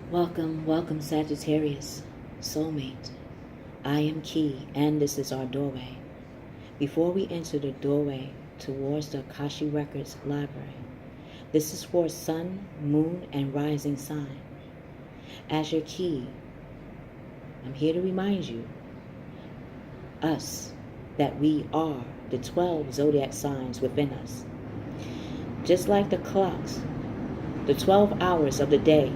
Welcome, welcome Saggitarius, Soulmate. I am Key, and this is our doorway. Before we enter the doorway towards the Akashic Records Library, this is for sun, moon, and rising sign. As your key, I'm here to remind you, us, that we are the 12 zodiac signs within us. Just like the clocks, the 12 hours of the day,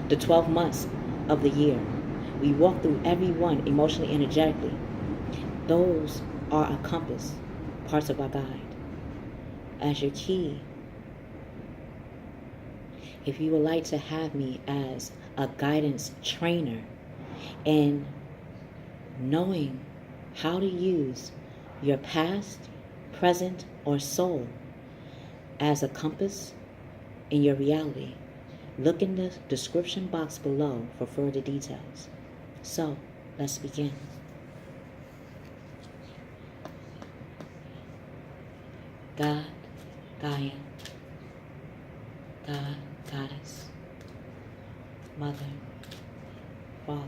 the 12 months of the year, we walk through every one emotionally, energetically. Those are a compass, parts of our guide. As your key, if you would like to have me as a guidance trainer in knowing how to use your past, present, or soul as a compass in your reality, look in the description box below for further details. So, let's begin. God, Gaia, God, Goddess, Mother, Father,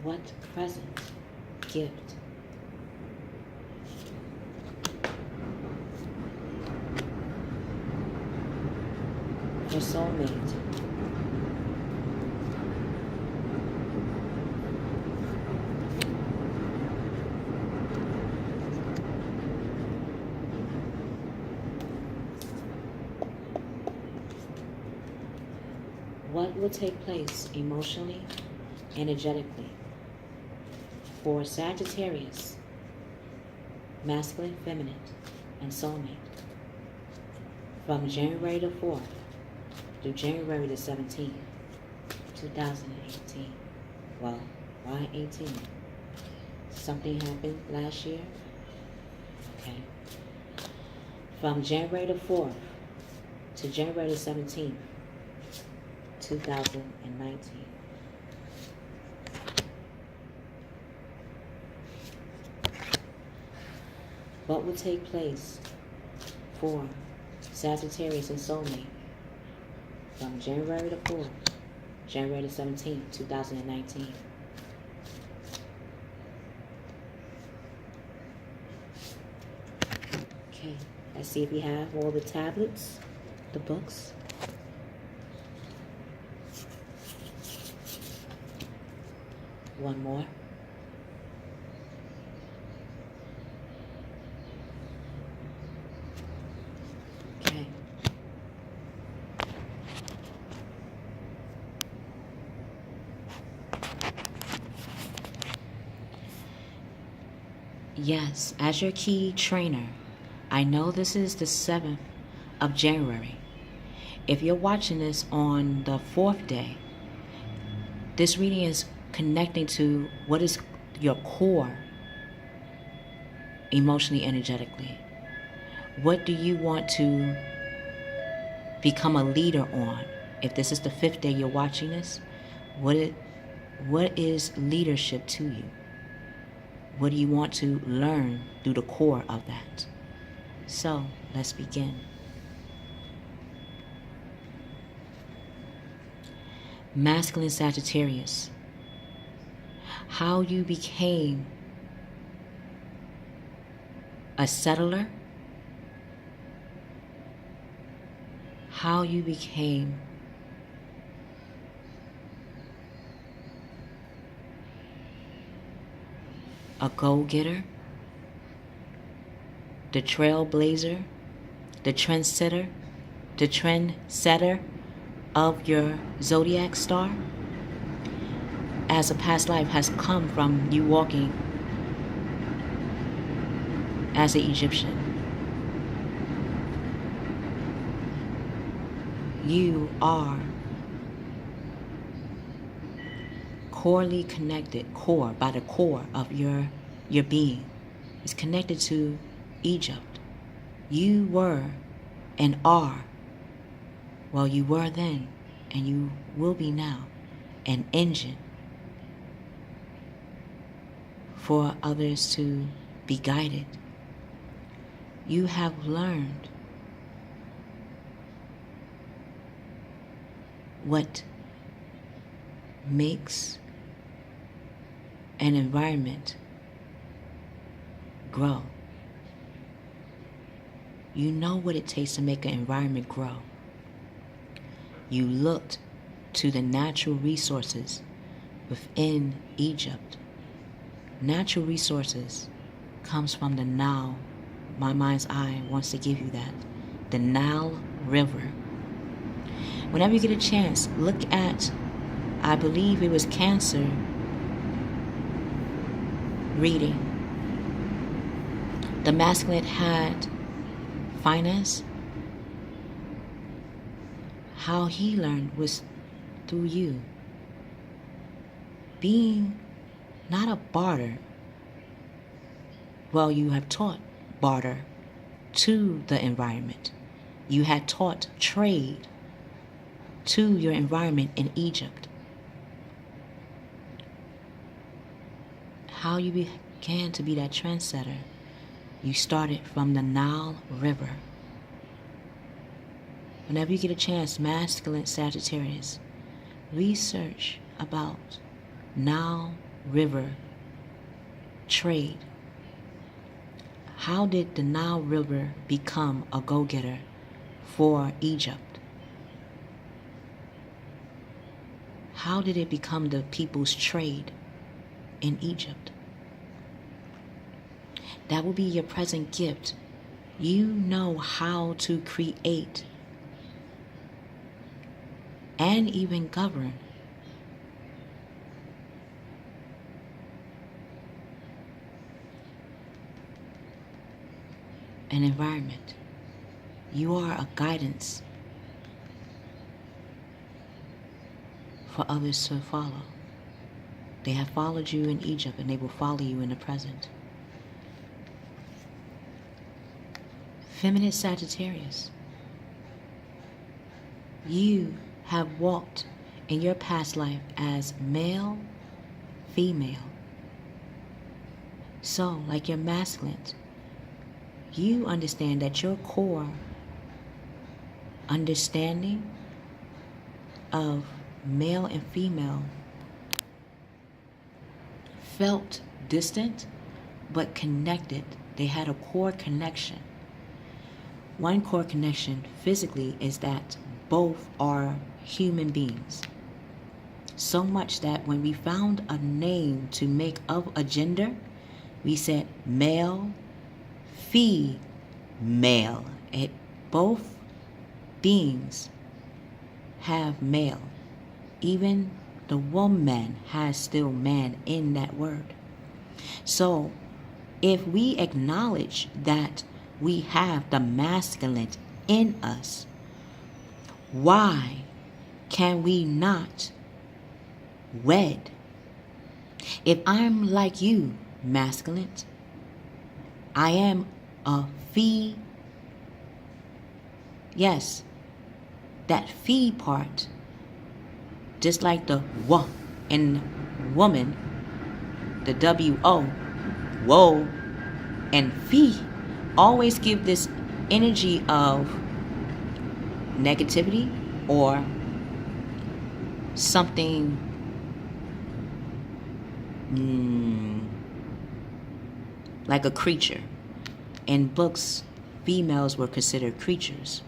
what present gift for soulmate? What will take place emotionally, energetically for Sagittarius, masculine, feminine, and soulmate from January the 4th through January the 17th, 2018. Well, why 18? Something happened last year? Okay. From January the 4th to January the 17th, 2019. What will take place for Sagittarius and Soulmate from January the 4th, January the 17th, 2019. Okay, let's see if we have all the tablets, the books. One more. Okay. Yes, as your key trainer, I know this is the 7th of January. If you're watching this on the 4th day, this reading is connecting to what is your core emotionally, energetically. What do you want to become a leader on? If this is the 5th day you're watching this, what is leadership to you? What do you want to learn through the core of that? So, let's begin. Masculine Sagittarius. How you became a settler, how you became a go-getter, the trailblazer, the trendsetter of your zodiac star, as a past life has come from you walking as an Egyptian. You are corely connected, by the core of your being. It's connected to Egypt. You were and are, well, you were then and you will be now, an engine for others to be guided. You have learned what makes an environment grow. You know what it takes to make an environment grow. You looked to the natural resources within Egypt. Natural resources comes from the Nile. My mind's eye wants to give you that. The Nile River. Whenever you get a chance, look at, I believe it was Cancer reading. The masculine had finance. How he learned was through you. Being not a barter. Well, you have taught barter to the environment. You had taught trade to your environment in Egypt. How you began to be that trendsetter, you started from the Nile River. Whenever you get a chance, masculine Sagittarius, research about Nile River trade. How did the Nile River become a go-getter for Egypt? How did it become the people's trade in Egypt? That will be your present gift. You know how to create and even govern an environment. You are a guidance for others to follow. They have followed you in Egypt and they will follow you in the present. Feminine Sagittarius, you have walked in your past life as male, female. So, like your masculine, you understand that your core understanding of male and female felt distant but connected. They had a core connection. One core connection physically is that both are human beings. So much that when we found a name to make of a gender, we said male, female. Both beings have male. Even the woman has still man in that word. So if we acknowledge that we have the masculine in us, why can we not wed? If I'm like you, masculine, I am a fee. Yes, that fee part, just like the wo in woman, the W-O, whoa, and fee, always give this energy of negativity or something like a creature. In books, females were considered creatures.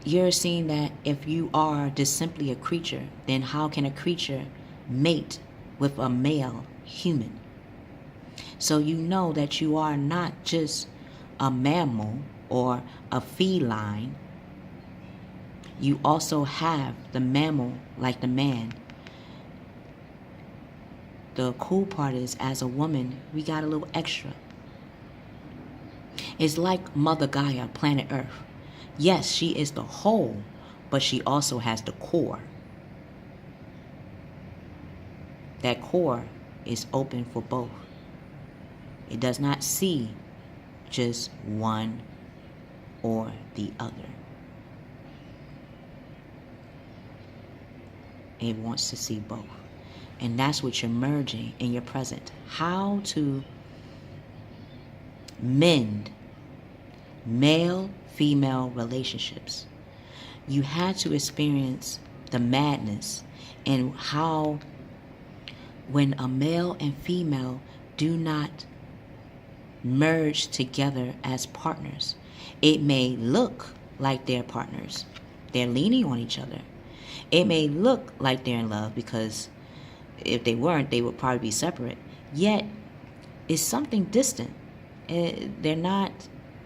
You're seeing that if you are just simply a creature, then how can a creature mate with a male human? So you know that you are not just a mammal or a feline. You also have the mammal like the man. The cool part is, as a woman, we got a little extra. It's like Mother Gaia, planet Earth. Yes, she is the whole, but she also has the core. That core is open for both. It does not see just one or the other. It wants to see both. And that's what you're merging in your present. How to mend male-female relationships. You had to experience the madness and how when a male and female do not merge together as partners, it may look like they're partners. They're leaning on each other. It may look like they're in love, because if they weren't, they would probably be separate. Yet, it's something distant. They're not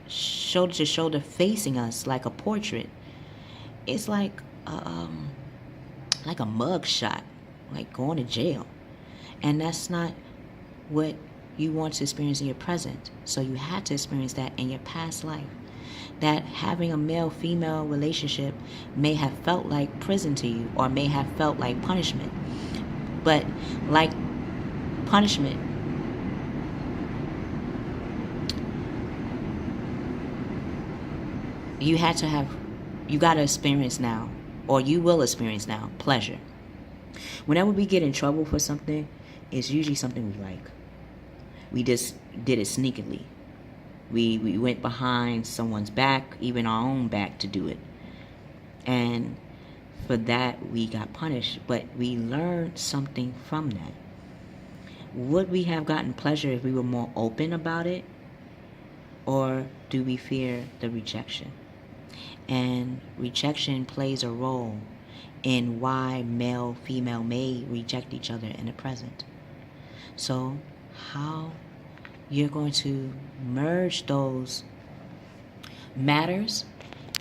shoulder to shoulder facing us like a portrait. It's like a mug shot, like going to jail. And that's not what you want to experience in your present. So you had to experience that in your past life. That having a male-female relationship may have felt like prison to you, or may have felt like punishment. But like punishment, you got to experience now, or you will experience now, pleasure. Whenever we get in trouble for something, it's usually something we like. We just did it sneakily. We went behind someone's back, even our own back, to do it. And for that, we got punished. But we learned something from that. Would we have gotten pleasure if we were more open about it? Or do we fear the rejection? And rejection plays a role in why male, female may reject each other in the present. So how you're going to merge those matters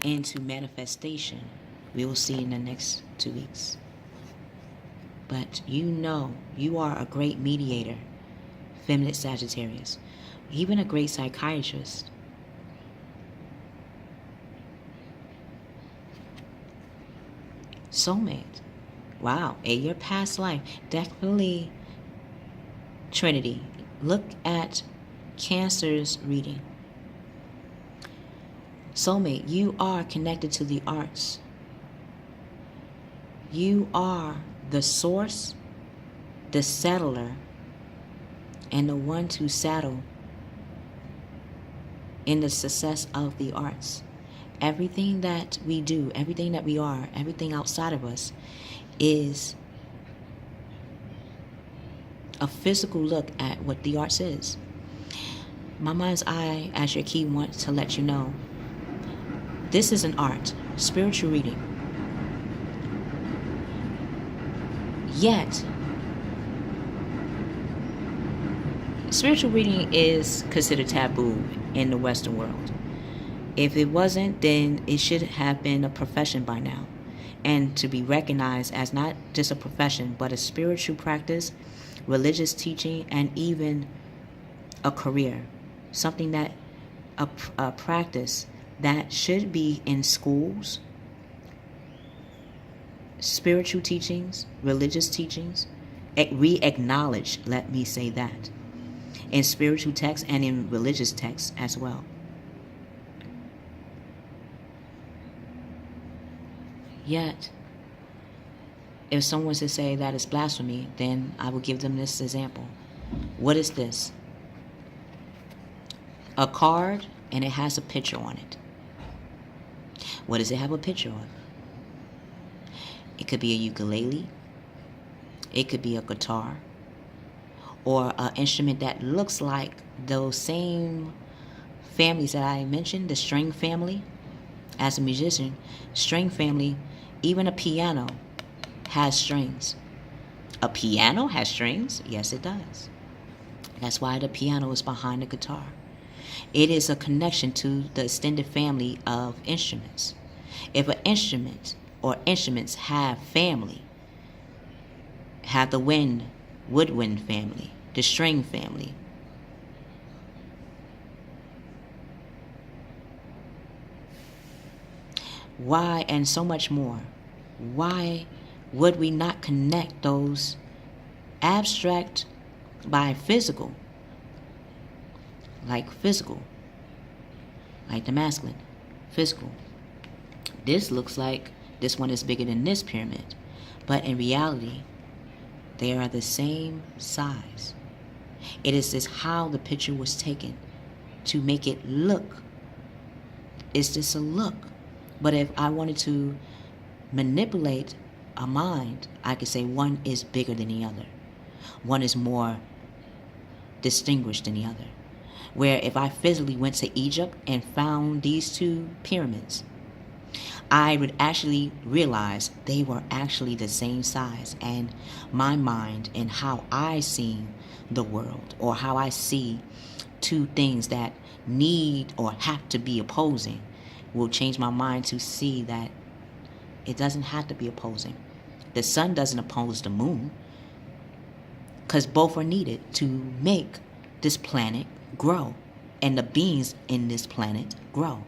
into manifestation, we will see in the next 2 weeks. But you are a great mediator, feminine Sagittarius, even a great psychiatrist. Soulmate. Wow, in your past life, definitely Trinity. Look at Cancer's reading. Soulmate, you are connected to the arts. You are the source, the settler, and the one to settle in the success of the arts. Everything that we do, everything that we are, everything outside of us is a physical look at what the arts is. My mind's eye, as your key, wants to let you know this is an art, spiritual reading. Yet, spiritual reading is considered taboo in the Western world. If it wasn't, then it should have been a profession by now, and to be recognized as not just a profession, but a spiritual practice, religious teaching, and even a career. Something that, a practice that should be in schools, spiritual teachings, religious teachings, re-acknowledged, let me say that, in spiritual texts and in religious texts as well. Yet, if someone was to say that is blasphemy, then I will give them this example. What is this? A card, and it has a picture on it. What does it have a picture of? It could be a ukulele. It could be a guitar. Or an instrument that looks like those same families that I mentioned, the string family. As a musician, string family, even a piano has strings. A piano has strings? Yes, it does. That's why the piano is behind the guitar. It is a connection to the extended family of instruments. If an instrument or instruments have family, have the woodwind family, the string family. Why, and so much more, why would we not connect those abstract by physical, like the masculine, physical? This looks like this one is bigger than this pyramid, but in reality, they are the same size. It is just how the picture was taken to make it look. It's just a look. But if I wanted to manipulate a mind, I could say one is bigger than the other. One is more distinguished than the other. Where if I physically went to Egypt and found these two pyramids, I would actually realize they were actually the same size, and my mind and how I see the world, or how I see two things that need or have to be opposing, will change my mind to see that it doesn't have to be opposing. The sun doesn't oppose the moon, because both are needed to make this planet grow and the beings in this planet grow.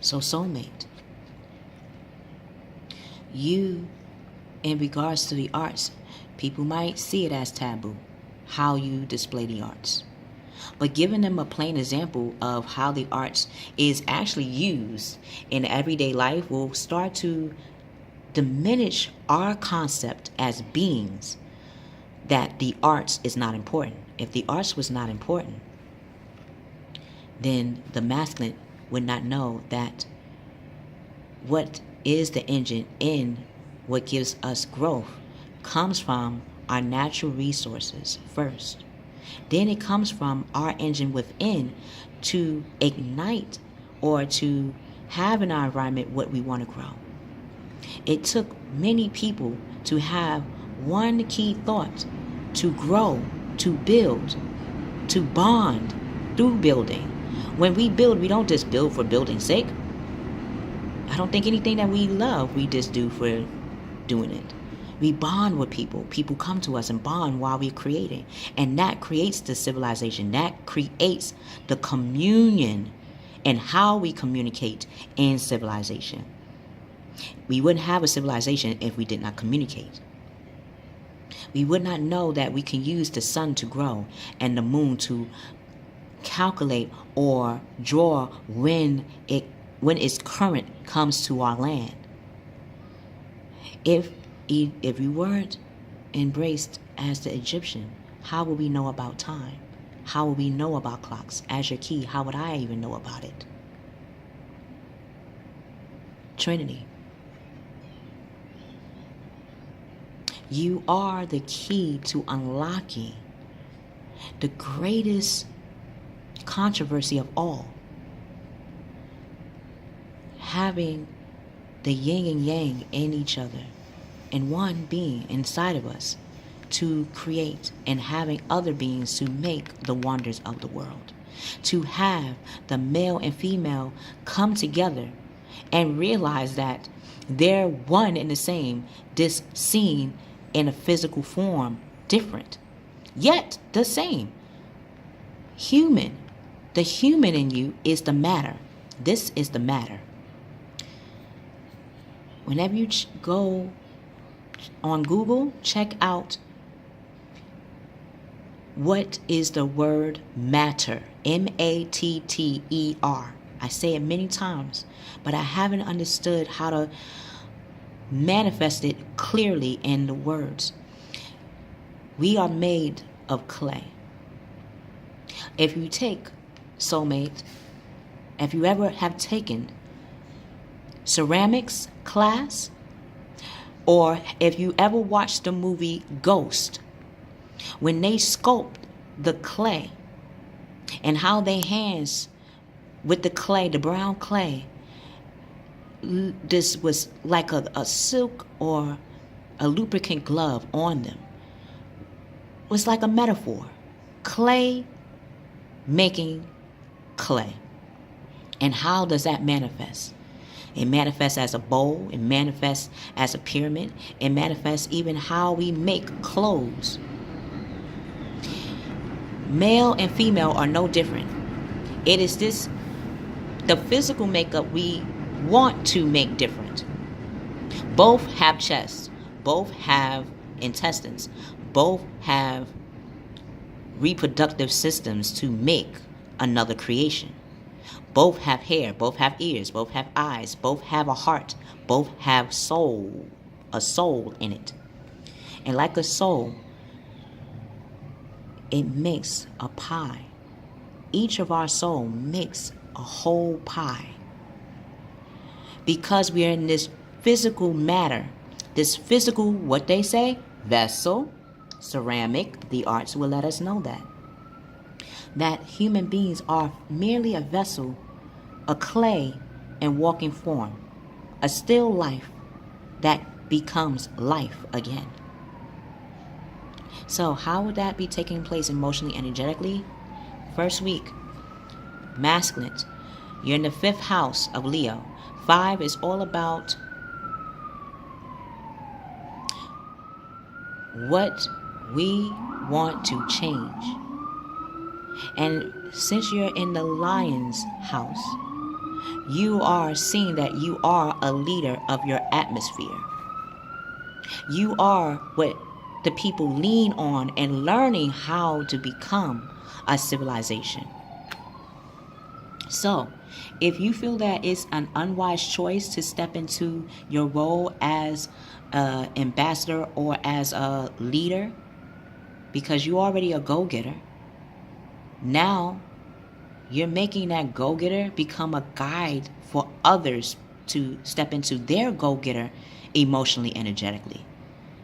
So soulmate, you, in regards to the arts, people might see it as taboo, how you display the arts. But giving them a plain example of how the arts is actually used in everyday life will start to diminish our concept as beings that the arts is not important. If the arts was not important, then the masculine would not know that what is the engine in what gives us growth comes from our natural resources first. Then it comes from our engine within to ignite or to have in our environment what we want to grow. It took many people to have one key thought: to grow, to build, to bond through building. When we build, we don't just build for building's sake. I don't think anything that we love, we just do for doing it. We bond with people. People come to us and bond while we're creating. And that creates the civilization. That creates the communion and how we communicate in civilization. We wouldn't have a civilization if we did not communicate. We would not know that we can use the sun to grow and the moon to calculate or draw when its current comes to our land. If we weren't embraced as the Egyptian, how would we know about time? How would we know about clocks? As your key, how would I even know about it? Trinity. You are the key to unlocking the greatest controversy of all. Having the yin and yang in each other and one being inside of us to create, and having other beings to make the wonders of the world. To have the male and female come together and realize that they're one and the same, just seen in a physical form different, yet the same. Human. The human in you is the matter. This is the matter. Whenever you go on Google, check out what is the word matter. M-A-T-T-E-R. I say it many times, but I haven't understood how to manifest it clearly in the words. We are made of clay. If you take Soulmate, if you ever have taken ceramics class, or if you ever watched the movie Ghost, when they sculpt the clay and how they hands with the clay, the brown clay, this was like a silk or a lubricant glove on them. It was like a metaphor. Clay making clay. And how does that manifest? It manifests as a bowl. It manifests as a pyramid. It manifests even how we make clothes. Male and female are no different. It is the physical makeup we want to make different. Both have chests. Both have intestines. Both have reproductive systems to make another creation. Both have hair, both have ears, both have eyes, both have a heart, both have soul, a soul in it. And like a soul, it makes a pie. Each of our soul makes a whole pie. because we are in this physical matter, this physical, what they say, vessel, ceramic, the arts will let us know that human beings are merely a vessel, a clay in walking form, a still life that becomes life again. So how would that be taking place emotionally, energetically? First week, masculine. You're in the 5th house of Leo. 5 is all about what we want to change. And since you're in the Lion's house, you are seeing that you are a leader of your atmosphere. You are what the people lean on and learning how to become a civilization. So, if you feel that it's an unwise choice to step into your role as an ambassador or as a leader, because you're already a go-getter, now you're making that go-getter become a guide for others to step into their go-getter emotionally, energetically.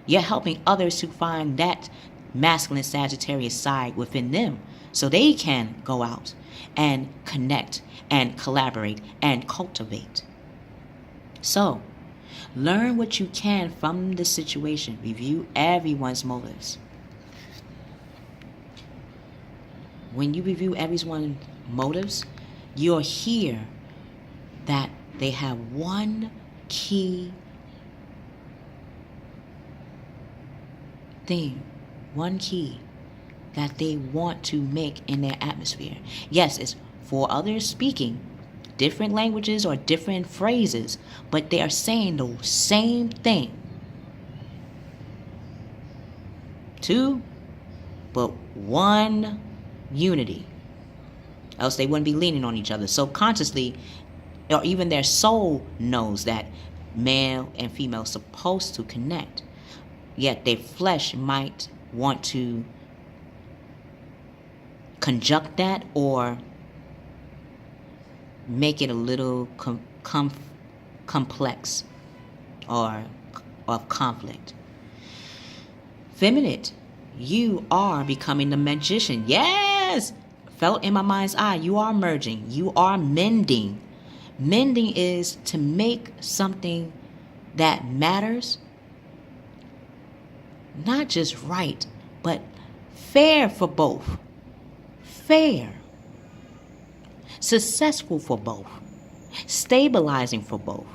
You're helping others to find that masculine Sagittarius side within them so they can go out and connect and collaborate and cultivate. So, learn what you can from the situation. Review everyone's motives. When you review everyone's motives, you'll hear that they have one key thing, one key that they want to make in their atmosphere. Yes, it's for others speaking different languages or different phrases, but they are saying the same thing. 2, but 1 unity. Else they wouldn't be leaning on each other. So consciously, or even their soul knows that male and female are supposed to connect. Yet their flesh might want to conjunct that or make it a little complex or of conflict. Feminine, you are becoming the magician. Yes! Felt in my mind's eye, you are merging. You are mending. Mending is to make something that matters not just right, but fair for both. Fair. Successful for both. Stabilizing for both.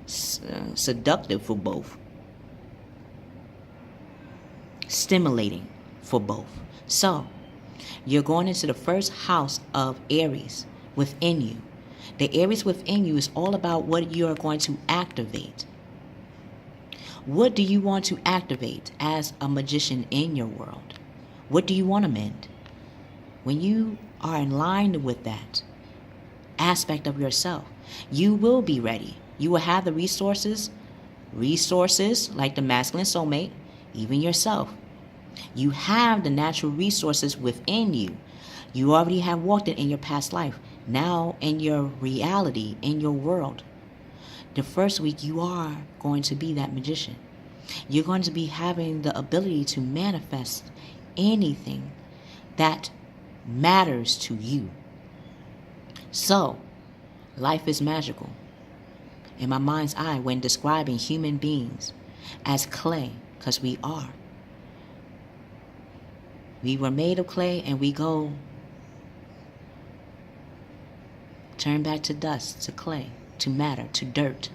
Seductive for both. Stimulating for both. So, you're going into the 1st house of Aries within you. The Aries within you is all about what you are going to activate. What do you want to activate as a magician in your world? What do you want to mend? When you are in line with that aspect of yourself, you will be ready. You will have the resources like the masculine soulmate, even yourself. You have the natural resources within you. You already have walked it in your past life. Now in your reality, in your world, the first week you are going to be that magician. You're going to be having the ability to manifest anything that matters to you. So, life is magical. In my mind's eye, when describing human beings as clay, because we are. We were made of clay and we go turn back to dust, to clay, to matter, to dirt.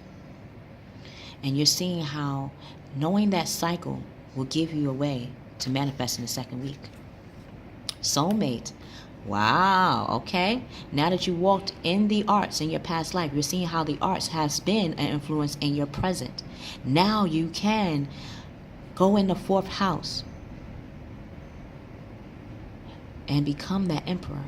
And you're seeing how knowing that cycle will give you a way to manifest in the 2nd week. Soulmate. Wow, okay. Now that you walked in the arts in your past life, you're seeing how the arts has been an influence in your present. Now you can go in the 4th house and become that emperor.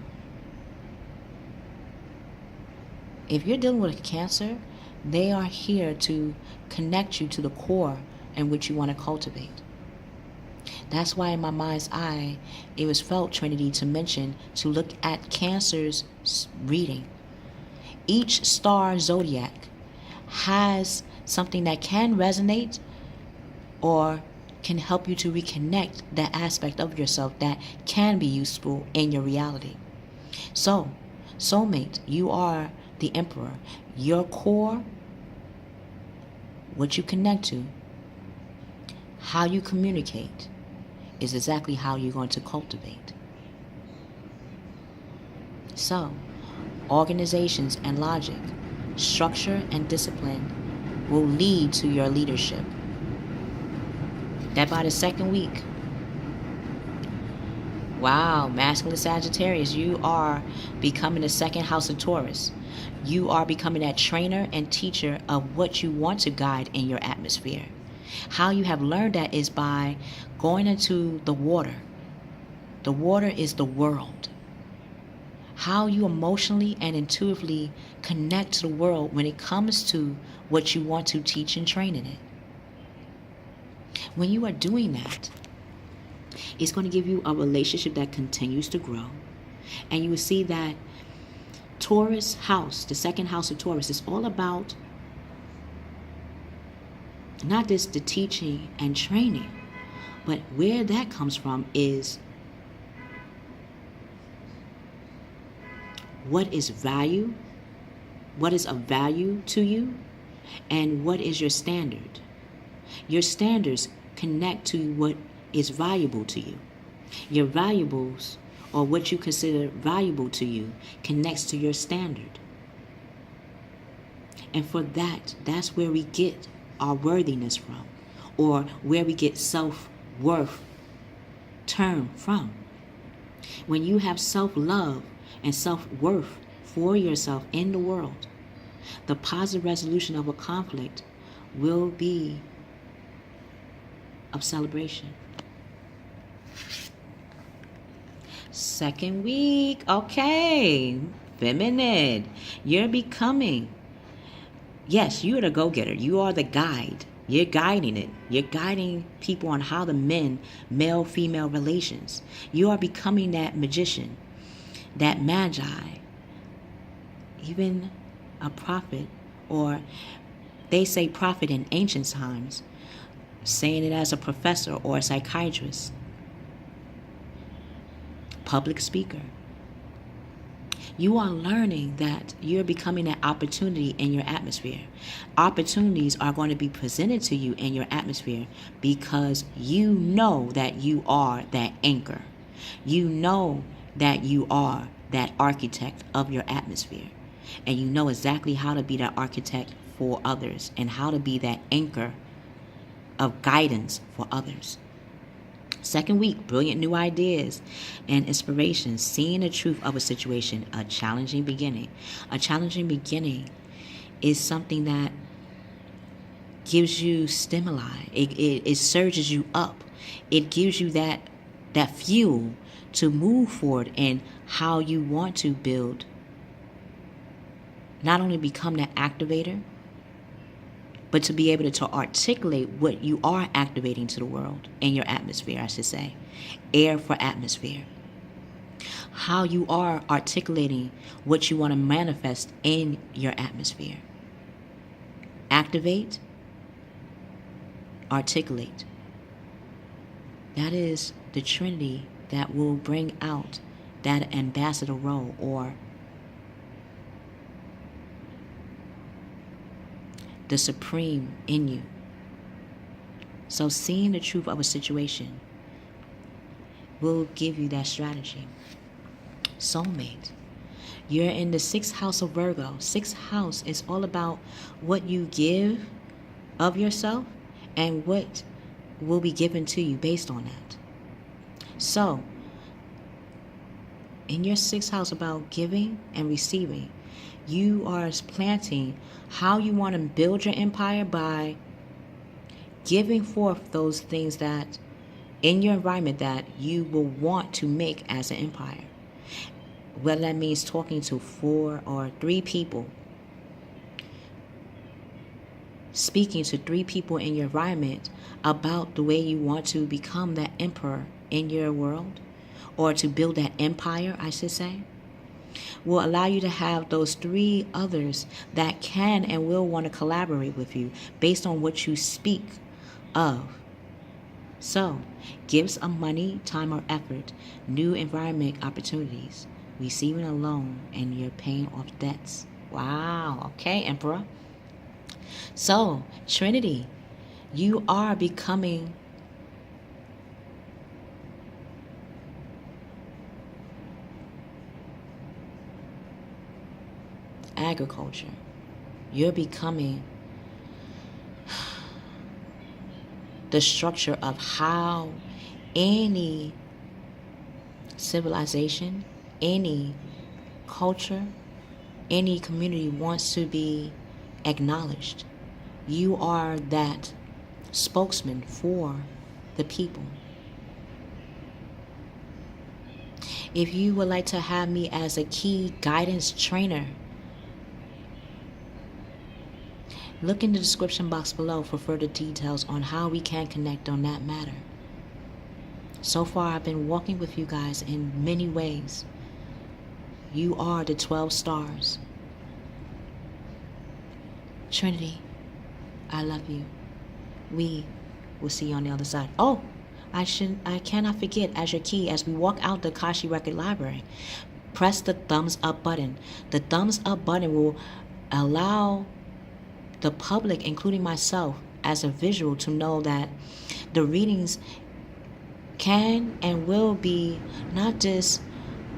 If you're dealing with cancer, they are here to connect you to the core in which you want to cultivate. That's why in my mind's eye, it was felt, Trinity, to mention to look at Cancer's reading. Each star zodiac has something that can resonate or can help you to reconnect that aspect of yourself that can be useful in your reality. So, soulmate, you are the emperor. Your core, what you connect to, how you communicate, is exactly how you're going to cultivate. So, organizations and logic, structure and discipline will lead to your leadership. That by the second week, wow, masculine Sagittarius, you are becoming the second house of Taurus. You are becoming that trainer and teacher of what you want to guide in your atmosphere. How you have learned that is by going into the water. The water is the world. How you emotionally and intuitively connect to the world when it comes to what you want to teach and train in it. When you are doing that, it's going to give you a relationship that continues to grow. And you will see that Taurus house, the second house of Taurus, is all about not just the teaching and training, but where that comes from is what is value, what is of value to you, and what is your standard. Your standards connect to what is valuable to you. Your valuables, or what you consider valuable to you, connects to your standard. And for that, that's where we get our worthiness from, or where we get self-worth term from. When you have self-love and self-worth for yourself in the world, the positive resolution of a conflict will be of celebration. Second week, okay, feminine, you're becoming, yes, you're the go-getter, you are the guide, you're guiding it, you're guiding people on how to mend male-female relations. You are becoming that magician, that magi, even a prophet, or they say prophet in ancient times, saying it as a professor or a psychiatrist, public speaker. You are learning that you're becoming that opportunity in your atmosphere. Opportunities are going to be presented to you in your atmosphere because you know that you are that anchor. You know that you are that architect of your atmosphere. And you know exactly how to be that architect for others and how to be that anchor of guidance for others. Second week, brilliant new ideas and inspirations, seeing the truth of a situation, a challenging beginning. A challenging beginning is something that gives you stimuli. It surges you up. It gives you that fuel to move forward in how you want to build. Not only become that activator, but to be able to articulate what you are activating to the world in your atmosphere, I should say. Air for atmosphere. How you are articulating what you want to manifest in your atmosphere. Activate, articulate. That is the Trinity that will bring out that ambassador role, or the Supreme in you. So seeing the truth of a situation will give you that strategy. Soulmate. You're in the 6th house of Virgo. 6th house is all about what you give of yourself and what will be given to you based on that. So, in your 6th house about giving and receiving, you are planting how you want to build your empire by giving forth those things that in your environment that you will want to make as an empire. Whether that means talking to 4 or 3 people, speaking to 3 people in your environment about the way you want to become that emperor in your world, or to build that empire, I should say. will allow you to have those 3 others that can and will want to collaborate with you based on what you speak of. So, gifts of money, time, or effort, new environment opportunities, receiving a loan, and you're paying off debts. Wow. Okay, Emperor. So, Trinity, you are becoming agriculture. You're becoming the structure of how any civilization, any culture, any community wants to be acknowledged. You are that spokesman for the people. If you would like to have me as a key guidance trainer, look in the description box below for further details on how we can connect on that matter. So far, I've been walking with you guys in many ways. You are the 12 stars. Trinity, I love you. We will see you on the other side. Oh, I cannot forget, as your key, as we walk out the Akashic Record Library, press the thumbs up button. The thumbs up button will allow the public, including myself, as a visual, to know that the readings can and will be not just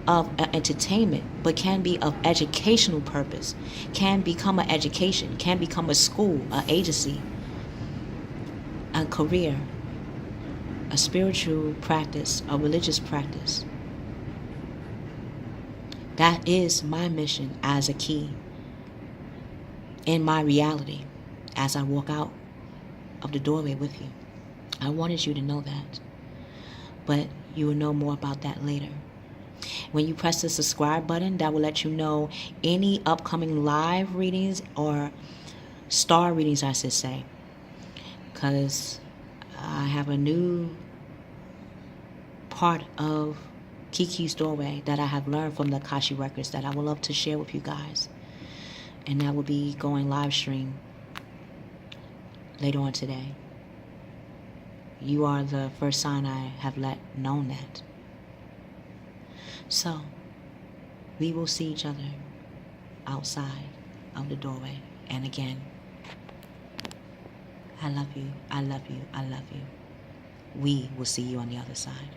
of entertainment, but can be of educational purpose, can become an education, can become a school, an agency, a career, a spiritual practice, a religious practice. That is my mission as a key in my reality as I walk out of the doorway with you. I wanted you to know that, but you will know more about that later. When you press the subscribe button, that will let you know any upcoming live readings or star readings, I should say, because I have a new part of Keykey's doorway that I have learned from the Akashic Records that I would love to share with you guys. And that will be going live stream later on today. You are the first sign I have let known that. So, we will see each other outside of the doorway. And again, I love you, I love you, I love you. We will see you on the other side.